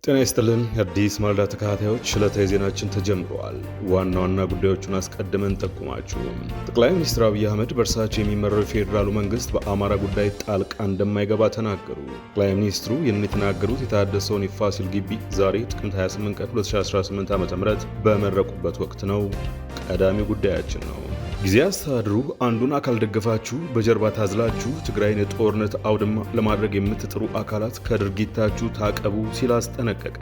ጤና ይስጥልን የአዲስ ማለዳ ተከታታዮች ዕለታዊ ዜናችን ተጀምረዋል። ዋና ዋና ጉዳዮቹን አስቀድመን ጠቁማችሁ ጠቅላይ ሚኒስትር አብይ አህመድ በእርሳቸው የሚመራው የፌዴራሉ መንግስት በአማራ ጉዳይ ጣልቃ እንደማይገባ ተናገሩ። ጠቅላይ ሚኒስትሩ ይህንን የተናገሩት የታደሰውን የፋሲል ግቢ ዛሬ ጥቅምት 28 ቀን 2018 ዓ.ም በመረቁበት ወቅት ነው። ቀዳሚ ጉዳያችን ነው። ጊዜያዊ አስተዳደሩ አንዱን አካል ደግፋችሁ በጀርባ ታዝላችሁ ትግራይን የጦርነት አውድማ ለማድረግ የምትጥሩ አካላት ከድርጊታችሁ ታቀቡ ሲል አስጠነቀቀ።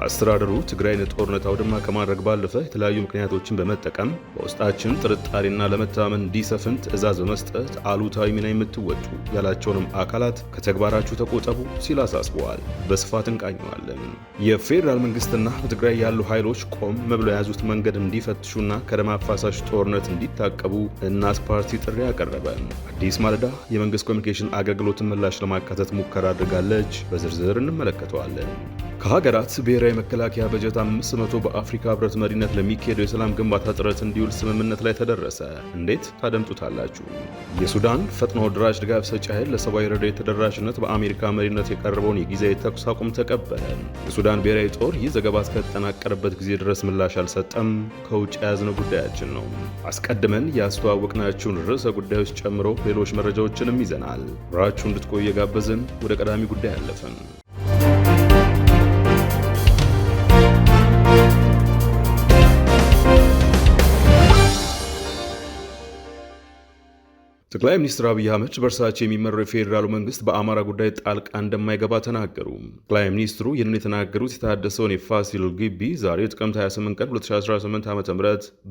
አስተዳደሩ ትግራይን የጦርነት አውድማ ከማድረግ ባለፈ የተለያዩ ምክንያቶችን በመጠቀም በውስጣችን ጥርጣሬና ለመተማመን እንዲሰፍን ትዕዛዝ በመስጠት አሉታዊ ሚና የምትወጡ ያላቸውንም አካላት ከተግባራችሁ ተቆጠቡ ሲል አሳስበዋል። በስፋት እንቃኘዋለን። የፌዴራል መንግስትና በትግራይ ያሉ ኃይሎች ቆም ብለው የያዙት መንገድ እንዲፈትሹና ከደም አፋሳሽ ጦርነት እንዲታቀቡ እናት ፓርቲ ጥሪ ያቀረበ። አዲስ ማለዳ የመንግስት ኮሚኒኬሽን አገልግሎትን ምላሽ ለማካተት ሙከራ አድርጋለች። በዝርዝር እንመለከተዋለን። ከሀገራት ብሔራዊ መከላከያ በጀት 500 በአፍሪካ ህብረት መሪነት ለሚካሄደው የሰላም ግንባታ ጥረት እንዲውል ስምምነት ላይ ተደረሰ። እንዴት ታደምጡታላችሁ። የሱዳን ፈጥኖ ደራሽ ድጋፍ ሰጪ ኃይል ለሰብአዊ ረድኤት ተደራሽነት በአሜሪካ መሪነት የቀረበውን የጊዜያዊ ተኩስ አቁም ተቀበለ። የሱዳን ብሔራዊ ጦር ይህ ዘገባ እስከተጠናቀረበት ጊዜ ድረስ ምላሽ አልሰጠም። ከውጭ የያዝነው ጉዳያችን ነው። አስቀድመን ያስተዋወቅናችሁን ርዕሰ ጉዳዮች ጨምሮ ሌሎች መረጃዎችንም ይዘናል። አብራችሁ እንድትቆዩ የጋበዝን። ወደ ቀዳሚ ጉዳይ አለፍን። ጠቅላይ ሚኒስትር አብይ አህመድ በእርሳቸው የሚመራው የፌዴራሉ መንግስት በአማራ ጉዳይ ጣልቃ እንደማይገባ ተናገሩ። ጠቅላይ ሚኒስትሩ ይህንን የተናገሩት የታደሰውን የፋሲል ግቢ ዛሬ ጥቅምት 28 ቀን 2018 ዓ.ም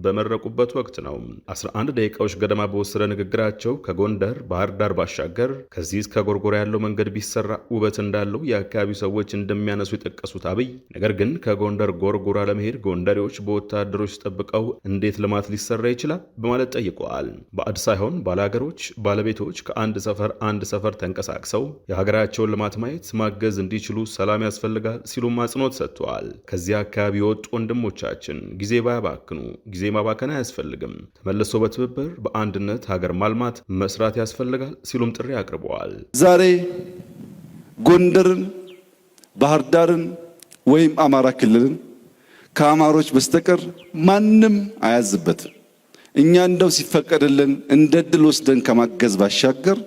በመረቁበት ወቅት ነው። 11 ደቂቃዎች ገደማ በወሰደ ንግግራቸው ከጎንደር ባህር ዳር ባሻገር ከዚህ እስከ ጎርጎራ ያለው መንገድ ቢሰራ ውበት እንዳለው የአካባቢው ሰዎች እንደሚያነሱ የጠቀሱት አብይ ነገር ግን ከጎንደር ጎርጎራ ለመሄድ ጎንደሬዎች በወታደሮች ጠብቀው እንዴት ልማት ሊሰራ ይችላል በማለት ጠይቀዋል። ባዕድ ሳይሆን ባለሀገሮች ባለቤቶች ከአንድ ሰፈር አንድ ሰፈር ተንቀሳቅሰው የሀገራቸውን ልማት ማየት ማገዝ እንዲችሉ ሰላም ያስፈልጋል ሲሉም አጽንኦት ሰጥተዋል። ከዚህ አካባቢ የወጡ ወንድሞቻችን ጊዜ ባያባክኑ፣ ጊዜ ማባከን አያስፈልግም፣ ተመልሶ በትብብር በአንድነት ሀገር ማልማት መስራት ያስፈልጋል ሲሉም ጥሪ አቅርበዋል። ዛሬ ጎንደርን፣ ባህር ዳርን ወይም አማራ ክልልን ከአማሮች በስተቀር ማንም አያዝበትም። እኛ እንደው ሲፈቀድልን እንደ ድል ወስደን ከማገዝ ባሻገር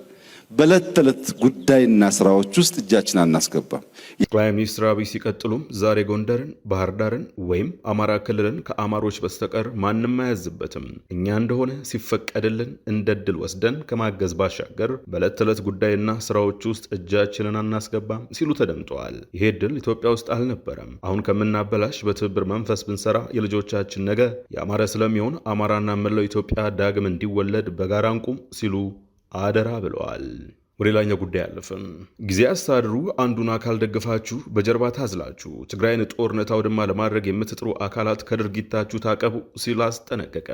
በዕለት ተዕለት ጉዳይና ስራዎች ውስጥ እጃችን አናስገባም። ጠቅላይ ሚኒስትር አብይ ሲቀጥሉም ዛሬ ጎንደርን፣ ባህር ዳርን ወይም አማራ ክልልን ከአማሮች በስተቀር ማንም አያዝበትም። እኛ እንደሆነ ሲፈቀድልን እንደ ድል ወስደን ከማገዝ ባሻገር በዕለት ተዕለት ጉዳይና ስራዎች ውስጥ እጃችንን አናስገባም ሲሉ ተደምጠዋል። ይሄ ድል ኢትዮጵያ ውስጥ አልነበረም። አሁን ከምናበላሽ በትብብር መንፈስ ብንሰራ የልጆቻችን ነገ ያማረ ስለሚሆን አማራና መላው ኢትዮጵያ ዳግም እንዲወለድ በጋራ እንቁም ሲሉ አደራ ብለዋል። ወደ ሌላኛው ጉዳይ አለፍን። ጊዜያዊ አስተዳደሩ አንዱን አካል ደግፋችሁ በጀርባ ታዝላችሁ ትግራይን ጦርነት አውድማ ለማድረግ የምትጥሩ አካላት ከድርጊታችሁ ታቀቡ ሲል አስጠነቀቀ።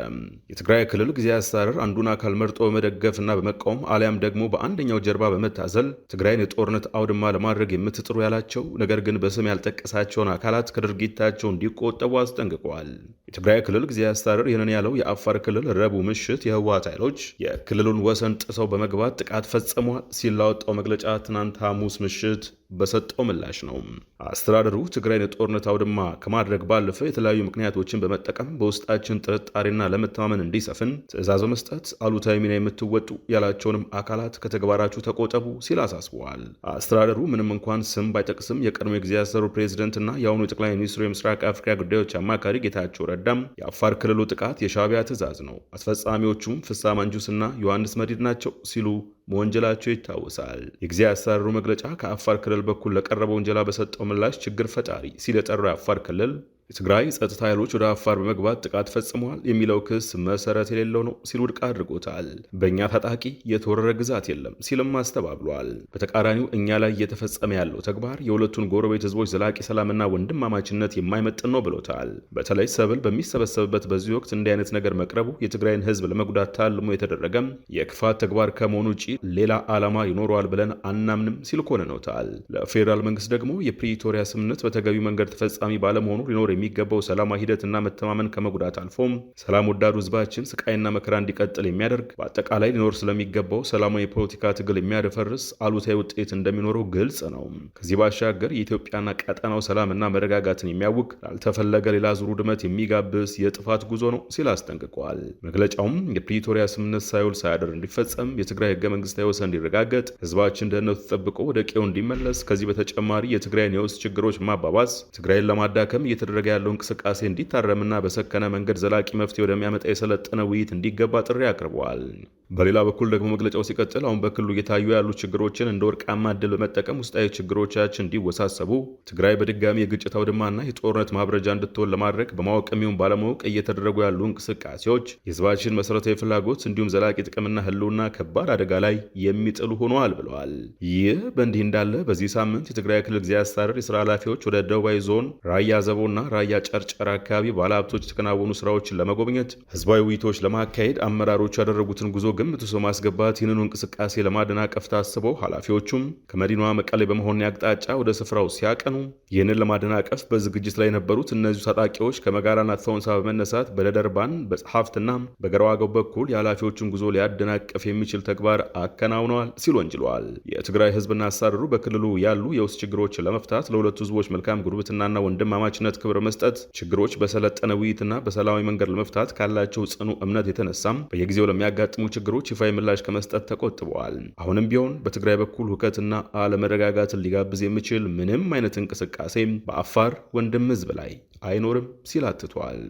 የትግራይ ክልል ጊዜያዊ አስተዳደር አንዱን አካል መርጦ በመደገፍና በመቃወም አሊያም ደግሞ በአንደኛው ጀርባ በመታዘል ትግራይን የጦርነት አውድማ ለማድረግ የምትጥሩ ያላቸው ነገር ግን በስም ያልጠቀሳቸውን አካላት ከድርጊታቸው እንዲቆጠቡ አስጠንቅቀዋል። የትግራይ ክልል ጊዜያዊ አስተዳደር ይህንን ያለው የአፋር ክልል ረቡዕ ምሽት የህወሓት ኃይሎች የክልሉን ወሰን ጥሰው በመግባት ጥቃት ፈጽመዋል ሲል ላወጣው መግለጫ ትናንት ሐሙስ ምሽት በሰጠው ምላሽ ነው። አስተዳደሩ ትግራይን የጦርነት አውድማ ከማድረግ ባለፈ የተለያዩ ምክንያቶችን በመጠቀም በውስጣችን ጥርጣሬና ለመተማመን እንዲሰፍን ትዕዛዝ በመስጠት አሉታዊ ሚና የምትወጡ ያላቸውንም አካላት ከተግባራችሁ ተቆጠቡ ሲል አሳስበዋል። አስተዳደሩ ምንም እንኳን ስም ባይጠቅስም የቀድሞ የጊዜያዊ አስተዳደሩ ፕሬዝደንትና የአሁኑ የጠቅላይ ሚኒስትሩ የምስራቅ አፍሪካ ጉዳዮች አማካሪ ጌታቸው ረዳም የአፋር ክልሉ ጥቃት የሻዕቢያ ትዕዛዝ ነው፣ አስፈጻሚዎቹም ፍስሐ ማንጁስና ዮሐንስ መዲድ ናቸው ሲሉ መወንጀላቸው ይታወሳል። የጊዜያዊ አስተዳደሩ መግለጫ ከአፋር ክልል በኩል ለቀረበው ወንጀላ በሰጠው ምላሽ ችግር ፈጣሪ ሲል የጠራው የአፋር ክልል የትግራይ ጸጥታ ኃይሎች ወደ አፋር በመግባት ጥቃት ፈጽመዋል የሚለው ክስ መሰረት የሌለው ነው ሲል ውድቅ አድርጎታል። በእኛ ታጣቂ የተወረረ ግዛት የለም ሲልም አስተባብሏል። በተቃራኒው እኛ ላይ እየተፈጸመ ያለው ተግባር የሁለቱን ጎረቤት ህዝቦች ዘላቂ ሰላምና ወንድማማችነት የማይመጥን ነው ብሎታል። በተለይ ሰብል በሚሰበሰብበት በዚህ ወቅት እንዲህ አይነት ነገር መቅረቡ የትግራይን ህዝብ ለመጉዳት ታልሞ የተደረገም የክፋት ተግባር ከመሆኑ ውጪ ሌላ ዓላማ ይኖረዋል ብለን አናምንም ሲል ኮንነውታል። ለፌዴራል መንግስት ደግሞ የፕሪቶሪያ ስምምነት በተገቢው መንገድ ተፈጻሚ ባለመሆኑ ሊኖር የሚገባው ሰላማዊ ሂደትና መተማመን ከመጉዳት አልፎም ሰላም ወዳዱ ህዝባችን ስቃይና መከራ እንዲቀጥል የሚያደርግ በአጠቃላይ ሊኖር ስለሚገባው ሰላማዊ የፖለቲካ ትግል የሚያደፈርስ አሉታዊ ውጤት እንደሚኖረው ግልጽ ነው። ከዚህ ባሻገር የኢትዮጵያና ቀጠናው ሰላምና መረጋጋትን የሚያውክ ላልተፈለገ ሌላ ዙር ውድመት የሚጋብስ የጥፋት ጉዞ ነው ሲል አስጠንቅቀዋል። መግለጫውም የፕሪቶሪያ ስምምነት ሳይውል ሳያድር እንዲፈጸም፣ የትግራይ ህገ መንግስታዊ ወሰን እንዲረጋገጥ፣ ህዝባችን ደህንነቱ ተጠብቆ ወደ ቀዬው እንዲመለስ፣ ከዚህ በተጨማሪ የትግራይን የውስጥ ችግሮች ማባባስ፣ ትግራይን ለማዳከም እየተደረገ ያለው እንቅስቃሴ እንዲታረምና በሰከነ መንገድ ዘላቂ መፍትሄ ወደሚያመጣ የሰለጠነ ውይይት እንዲገባ ጥሪ አቅርበዋል። በሌላ በኩል ደግሞ መግለጫው ሲቀጥል አሁን በክልሉ እየታዩ ያሉ ችግሮችን እንደ ወርቃማ ዕድል በመጠቀም ውስጣዊ ችግሮቻችን እንዲወሳሰቡ ትግራይ በድጋሚ የግጭት አውድማና የጦርነት ማብረጃ እንድትሆን ለማድረግ በማወቅ የሚሆን ባለማወቅ እየተደረጉ ያሉ እንቅስቃሴዎች የህዝባችን መሰረታዊ ፍላጎት እንዲሁም ዘላቂ ጥቅምና ህልውና ከባድ አደጋ ላይ የሚጥሉ ሆነዋል ብለዋል። ይህ በእንዲህ እንዳለ በዚህ ሳምንት የትግራይ ክልል ጊዜያዊ አስተዳደር የስራ ኃላፊዎች ወደ ደቡባዊ ዞን ራያ ዘቦና ራያ ጨርጨር አካባቢ ባለሀብቶች የተከናወኑ ስራዎችን ለመጎብኘት ህዝባዊ ውይይቶች ለማካሄድ አመራሮች ያደረጉትን ጉዞ ግምት ውስጥ በማስገባት ይህንኑ እንቅስቃሴ ለማደናቀፍ ታስበው ኃላፊዎቹም ከመዲናዋ መቀሌ በመሆን አቅጣጫ ወደ ስፍራው ሲያቀኑ ይህንን ለማደናቀፍ በዝግጅት ላይ የነበሩት እነዚሁ ታጣቂዎች ከመጋራና ተፈውንሳ በመነሳት በደደርባን በጸሐፍትና በገረዋገው በኩል የኃላፊዎቹን ጉዞ ሊያደናቀፍ የሚችል ተግባር አከናውነዋል ሲል ወንጅለዋል። የትግራይ ህዝብና አስተዳደሩ በክልሉ ያሉ የውስጥ ችግሮችን ለመፍታት ለሁለቱ ህዝቦች መልካም ጉርብትናና ወንድማማችነት ክብር መስጠት፣ ችግሮች በሰለጠነ ውይይትና በሰላማዊ መንገድ ለመፍታት ካላቸው ጽኑ እምነት የተነሳም በየጊዜው ለሚያጋጥሙ ችግሮች ይፋዊ ምላሽ ከመስጠት ተቆጥበዋል። አሁንም ቢሆን በትግራይ በኩል ሁከትና አለመረጋጋትን ሊጋብዝ የሚችል ምንም አይነት እንቅስቃሴ በአፋር ወንድም ህዝብ ላይ አይኖርም ሲል አትቷል።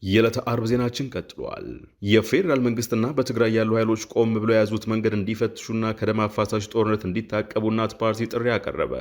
የዕለተ አርብ ዜናችን ቀጥሏል። የፌዴራል መንግስትና በትግራይ ያሉ ኃይሎች ቆም ብለው የያዙት መንገድ እንዲፈትሹና ከደም አፋሳሽ ጦርነት እንዲታቀቡ እናት ፓርቲ ጥሪ አቀረበ።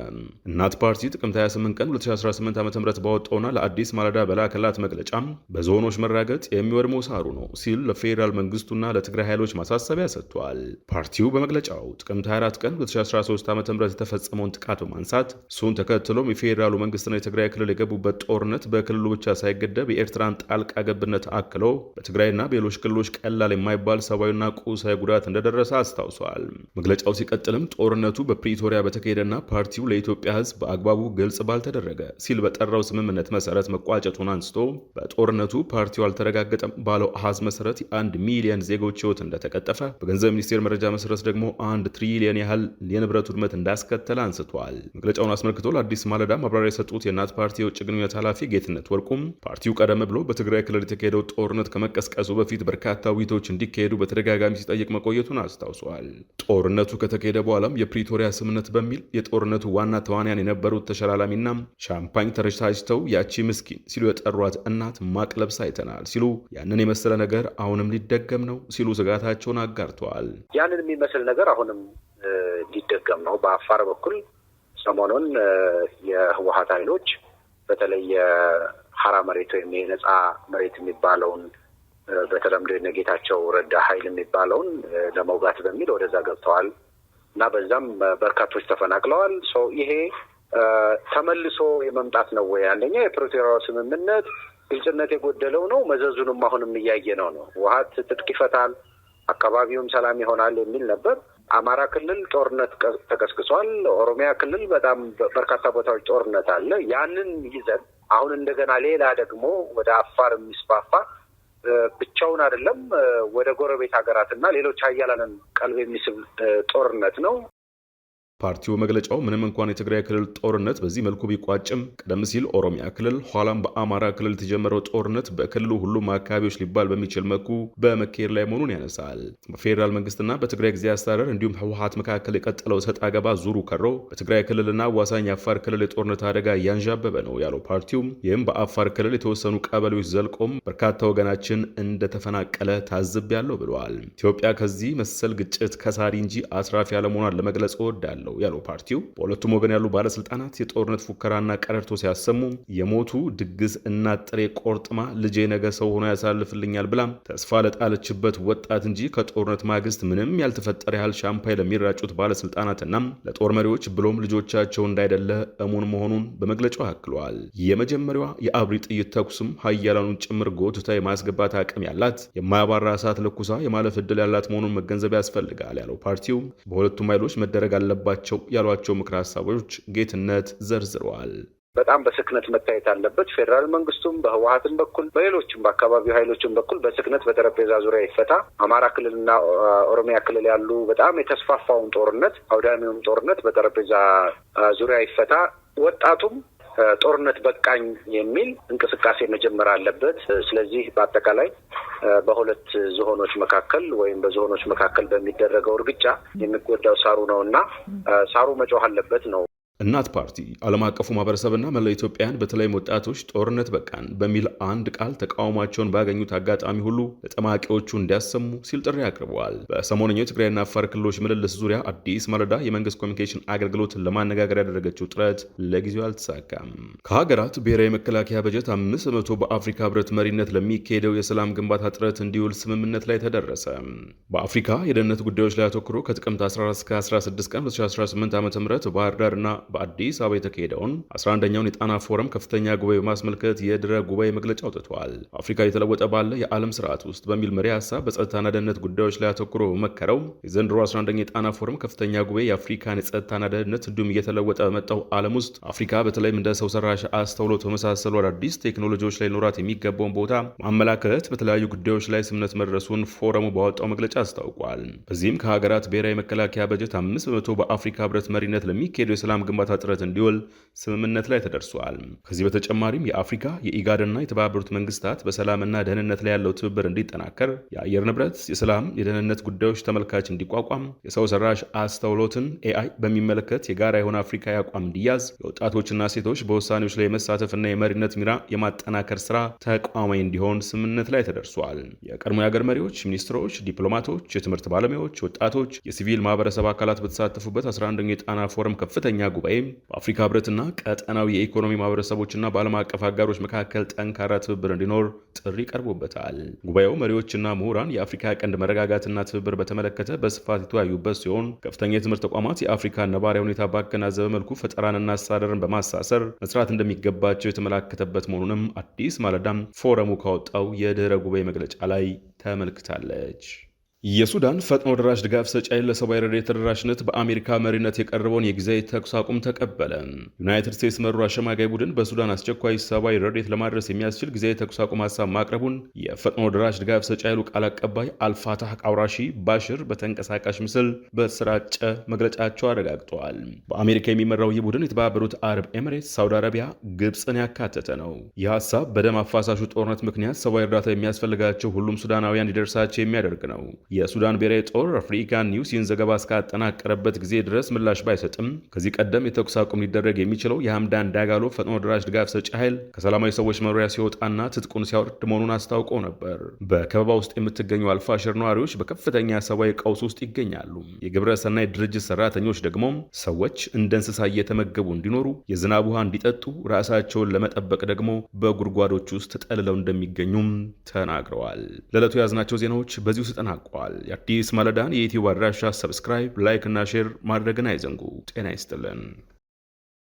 እናት ፓርቲ ጥቅምት 28 ቀን 2018 ዓ.ም ባወጣውና ለአዲስ ማለዳ በላከላት መግለጫም በዞኖች መራገጥ የሚወድመው ሳሩ ነው ሲል ለፌዴራል መንግስቱና ለትግራይ ኃይሎች ማሳሰቢያ ሰጥቷል። ፓርቲው በመግለጫው ጥቅምት 24 ቀን 2013 ዓ.ም የተፈጸመውን ጥቃት በማንሳት እሱን ተከትሎም የፌዴራሉ መንግስትና የትግራይ ክልል የገቡበት ጦርነት በክልሉ ብቻ ሳይገደብ የኤርትራን ጣልቃ ገብነት አክሎ በትግራይና በሌሎች ክልሎች ቀላል የማይባል ሰብአዊና ቁሳዊ ጉዳት እንደደረሰ አስታውሷል። መግለጫው ሲቀጥልም ጦርነቱ በፕሪቶሪያ በተካሄደና ፓርቲው ለኢትዮጵያ ሕዝብ በአግባቡ ግልጽ ባልተደረገ ሲል በጠራው ስምምነት መሰረት መቋጨቱን አንስቶ በጦርነቱ ፓርቲው አልተረጋገጠም ባለው አሃዝ መሰረት የ1 ሚሊዮን ዜጎች ህይወት እንደተቀጠፈ፣ በገንዘብ ሚኒስቴር መረጃ መሰረት ደግሞ 1 ትሪሊዮን ያህል የንብረት ውድመት እንዳስከተለ አንስቷል። መግለጫውን አስመልክቶ ለአዲስ ማለዳ ማብራሪያ የሰጡት የእናት ፓርቲ የውጭ ግንኙነት ኃላፊ ጌትነት ወርቁም ፓርቲው ቀደም ብሎ በትግራይ ክልል የተካሄደው ጦርነት ከመቀስቀሱ በፊት በርካታ ውይይቶች እንዲካሄዱ በተደጋጋሚ ሲጠይቅ መቆየቱን አስታውሷል። ጦርነቱ ከተካሄደ በኋላም የፕሪቶሪያ ስምምነት በሚል የጦርነቱ ዋና ተዋንያን የነበሩት ተሸላላሚና ሻምፓኝ ተረጫጭተው ያቺ ምስኪን ሲሉ የጠሯት እናት ማቅ ለብሳ አይተናል ሲሉ ያንን የመሰለ ነገር አሁንም ሊደገም ነው ሲሉ ስጋታቸውን አጋርተዋል። ያንን የሚመስል ነገር አሁንም ሊደገም ነው። በአፋር በኩል ሰሞኑን የህወሓት ኃይሎች በተለይ ሐራ መሬት ወይም የነጻ መሬት የሚባለውን በተለምዶ የነጌታቸው ረዳ ኃይል የሚባለውን ለመውጋት በሚል ወደዛ ገብተዋል እና በዛም በርካቶች ተፈናቅለዋል። ይሄ ተመልሶ የመምጣት ነው ወይ? አንደኛ የፕሪቶሪያው ስምምነት ግልጽነት የጎደለው ነው። መዘዙንም አሁንም እያየነው ነው። ህወሓት ትጥቅ ይፈታል፣ አካባቢውም ሰላም ይሆናል የሚል ነበር። አማራ ክልል ጦርነት ተቀስቅሷል። ኦሮሚያ ክልል በጣም በርካታ ቦታዎች ጦርነት አለ። ያንን ይዘን አሁን እንደገና ሌላ ደግሞ ወደ አፋር የሚስፋፋ ብቻውን አይደለም፣ ወደ ጎረቤት ሀገራትና ሌሎች ሀያላንን ቀልብ የሚስብ ጦርነት ነው። ፓርቲው መግለጫው ምንም እንኳን የትግራይ ክልል ጦርነት በዚህ መልኩ ቢቋጭም ቀደም ሲል ኦሮሚያ ክልል ኋላም በአማራ ክልል የተጀመረው ጦርነት በክልሉ ሁሉም አካባቢዎች ሊባል በሚችል መልኩ በመካሄድ ላይ መሆኑን ያነሳል። በፌዴራል መንግስትና በትግራይ ጊዜያዊ አስተዳደር እንዲሁም ህወሓት መካከል የቀጠለው ሰጥ አገባ ዙሩ ከሮ በትግራይ ክልልና አዋሳኝ የአፋር ክልል የጦርነት አደጋ እያንዣበበ ነው ያለው ፓርቲው ይህም በአፋር ክልል የተወሰኑ ቀበሌዎች ዘልቆም በርካታ ወገናችን እንደተፈናቀለ ታዝቤያለሁ ብለዋል። ኢትዮጵያ ከዚህ መሰል ግጭት ከሳሪ እንጂ አስራፊ ያለመሆኗን ለመግለጽ እወዳለሁ ያለው ፓርቲው በሁለቱም ወገን ያሉ ባለስልጣናት የጦርነት ፉከራና ቀረርቶ ሲያሰሙ የሞቱ ድግስ እናት ጥሬ ቆርጥማ ልጄ ነገ ሰው ሆኖ ያሳልፍልኛል ብላም ተስፋ ለጣለችበት ወጣት እንጂ ከጦርነት ማግስት ምንም ያልተፈጠረ ያህል ሻምፓይ ለሚራጩት ባለስልጣናትና ለጦር መሪዎች ብሎም ልጆቻቸው እንዳይደለ እሙን መሆኑን በመግለጫው አክለዋል። የመጀመሪያዋ የአብሪ ጥይት ተኩስም ሀያላኑን ጭምር ጎትታ የማስገባት አቅም ያላት የማያባራ እሳት ለኩሳ የማለፍ ዕድል ያላት መሆኑን መገንዘብ ያስፈልጋል ያለው ፓርቲው በሁለቱም ኃይሎች መደረግ አለባቸው ያሏቸው ምክረ ሀሳቦች ጌትነት ዘርዝረዋል። በጣም በስክነት መታየት አለበት። ፌዴራል መንግስቱም በህወሓትም በኩል በሌሎችም በአካባቢው ኃይሎችም በኩል በስክነት በጠረጴዛ ዙሪያ ይፈታ። አማራ ክልልና ኦሮሚያ ክልል ያሉ በጣም የተስፋፋውን ጦርነት አውዳሚውን ጦርነት በጠረጴዛ ዙሪያ ይፈታ። ወጣቱም ጦርነት በቃኝ የሚል እንቅስቃሴ መጀመር አለበት። ስለዚህ በአጠቃላይ በሁለት ዝሆኖች መካከል ወይም በዝሆኖች መካከል በሚደረገው እርግጫ የሚጎዳው ሳሩ ነውና ሳሩ መጮህ አለበት ነው። እናት ፓርቲ ዓለም አቀፉ ማህበረሰብና መላው ኢትዮጵያውያን በተለይም ወጣቶች ጦርነት በቃን በሚል አንድ ቃል ተቃውሟቸውን ባገኙት አጋጣሚ ሁሉ ለጠማቂዎቹ እንዲያሰሙ ሲል ጥሪ አቅርበዋል። በሰሞነኛው የትግራይና አፋር ክልሎች ምልልስ ዙሪያ አዲስ ማለዳ የመንግስት ኮሚኒኬሽን አገልግሎትን ለማነጋገር ያደረገችው ጥረት ለጊዜው አልተሳካም። ከሀገራት ብሔራዊ መከላከያ በጀት 5% በአፍሪካ ህብረት መሪነት ለሚካሄደው የሰላም ግንባታ ጥረት እንዲውል ስምምነት ላይ ተደረሰ። በአፍሪካ የደህንነት ጉዳዮች ላይ አተኩሮ ከጥቅምት 14 እስከ 16 ቀን 2018 ዓ.ም ባህር ዳርና በአዲስ አበባ የተካሄደውን 11ኛውን የጣና ፎረም ከፍተኛ ጉባኤ በማስመልከት የድረ ጉባኤ መግለጫ አውጥቷል። አፍሪካ የተለወጠ ባለ የዓለም ስርዓት ውስጥ በሚል መሪ ሀሳብ በጸጥታና ደህንነት ጉዳዮች ላይ አተኩሮ መከረው የዘንድሮ 11ኛ የጣና ፎረም ከፍተኛ ጉባኤ የአፍሪካን የጸጥታና ደህንነት እንዲሁም እየተለወጠ በመጣው ዓለም ውስጥ አፍሪካ በተለይም እንደ ሰው ሰራሽ አስተውሎት በመሳሰሉ አዳዲስ ቴክኖሎጂዎች ላይ ኖራት የሚገባውን ቦታ ማመላከት በተለያዩ ጉዳዮች ላይ ስምምነት መድረሱን ፎረሙ ባወጣው መግለጫ አስታውቋል። በዚህም ከሀገራት ብሔራዊ መከላከያ በጀት 5% በአፍሪካ ህብረት መሪነት ለሚካሄደው የሰላም ግንባታ ጥረት እንዲውል ስምምነት ላይ ተደርሷል። ከዚህ በተጨማሪም የአፍሪካ የኢጋድና የተባበሩት መንግስታት በሰላምና ደህንነት ላይ ያለው ትብብር እንዲጠናከር፣ የአየር ንብረት፣ የሰላም፣ የደህንነት ጉዳዮች ተመልካች እንዲቋቋም፣ የሰው ሰራሽ አስተውሎትን ኤአይ በሚመለከት የጋራ የሆነ አፍሪካ አቋም እንዲያዝ፣ የወጣቶችና ሴቶች በውሳኔዎች ላይ የመሳተፍና የመሪነት ሚና የማጠናከር ስራ ተቋማዊ እንዲሆን ስምምነት ላይ ተደርሷል። የቀድሞ የሀገር መሪዎች፣ ሚኒስትሮች፣ ዲፕሎማቶች፣ የትምህርት ባለሙያዎች፣ ወጣቶች፣ የሲቪል ማህበረሰብ አካላት በተሳተፉበት 11ኛው የጣና ፎረም ከፍተኛ ጉባኤ በአፍሪካ ህብረትና ቀጠናዊ የኢኮኖሚ ማህበረሰቦችና በዓለም አቀፍ አጋሮች መካከል ጠንካራ ትብብር እንዲኖር ጥሪ ቀርቦበታል። ጉባኤው መሪዎችና ምሁራን የአፍሪካ ቀንድ መረጋጋትና ትብብር በተመለከተ በስፋት የተወያዩበት ሲሆን ከፍተኛ የትምህርት ተቋማት የአፍሪካ ነባራዊ ሁኔታ ባገናዘበ መልኩ ፈጠራንና አስተዳደርን በማሳሰር መስራት እንደሚገባቸው የተመላከተበት መሆኑንም አዲስ ማለዳም ፎረሙ ካወጣው የድህረ ጉባኤ መግለጫ ላይ ተመልክታለች። የሱዳን ፈጥኖ ደራሽ ድጋፍ ሰጪ ኃይል ለሰብአዊ ረድኤት ተደራሽነት በአሜሪካ መሪነት የቀረበውን የጊዜያዊ ተኩስ አቁም ተቀበለ። ዩናይትድ ስቴትስ መሩ አሸማጋይ ቡድን በሱዳን አስቸኳይ ሰብአዊ ረድኤት ለማድረስ የሚያስችል ጊዜያዊ ተኩስ አቁም ሀሳብ ማቅረቡን የፈጥኖ ደራሽ ድጋፍ ሰጪ ኃይሉ ቃል አቀባይ አልፋታህ ቃውራሺ ባሽር በተንቀሳቃሽ ምስል በተሰራጨ መግለጫቸው አረጋግጠዋል። በአሜሪካ የሚመራው ይህ ቡድን የተባበሩት አረብ ኤሚሬትስ፣ ሳውዲ አረቢያ፣ ግብፅን ያካተተ ነው። ይህ ሀሳብ በደም አፋሳሹ ጦርነት ምክንያት ሰብአዊ እርዳታ የሚያስፈልጋቸው ሁሉም ሱዳናውያን እንዲደርሳቸው የሚያደርግ ነው። የሱዳን ብሔራዊ ጦር አፍሪካን ኒውስ ይህን ዘገባ እስካጠናቀረበት ጊዜ ድረስ ምላሽ ባይሰጥም ከዚህ ቀደም የተኩስ አቁም ሊደረግ የሚችለው የሐምዳን ዳጋሎ ፈጥኖ ደራሽ ድጋፍ ሰጪ ኃይል ከሰላማዊ ሰዎች መኖሪያ ሲወጣና ትጥቁን ሲያወርድ መሆኑን አስታውቆ ነበር። በከበባ ውስጥ የምትገኙ አልፋሽር ነዋሪዎች በከፍተኛ ሰብአዊ ቀውስ ውስጥ ይገኛሉ። የግብረ ሰናይ ድርጅት ሰራተኞች ደግሞ ሰዎች እንደ እንስሳ እየተመገቡ እንዲኖሩ፣ የዝናብ ውሃ እንዲጠጡ፣ ራሳቸውን ለመጠበቅ ደግሞ በጉድጓዶች ውስጥ ተጠልለው እንደሚገኙም ተናግረዋል። ለዕለቱ የያዝናቸው ዜናዎች በዚሁ ተጠናቀዋል። የአዲስ ማለዳን የዩቲዩብ አድራሻ ሰብስክራይብ፣ ላይክ እና ሼር ማድረግን አይዘንጉ። ጤና ይስጥልን።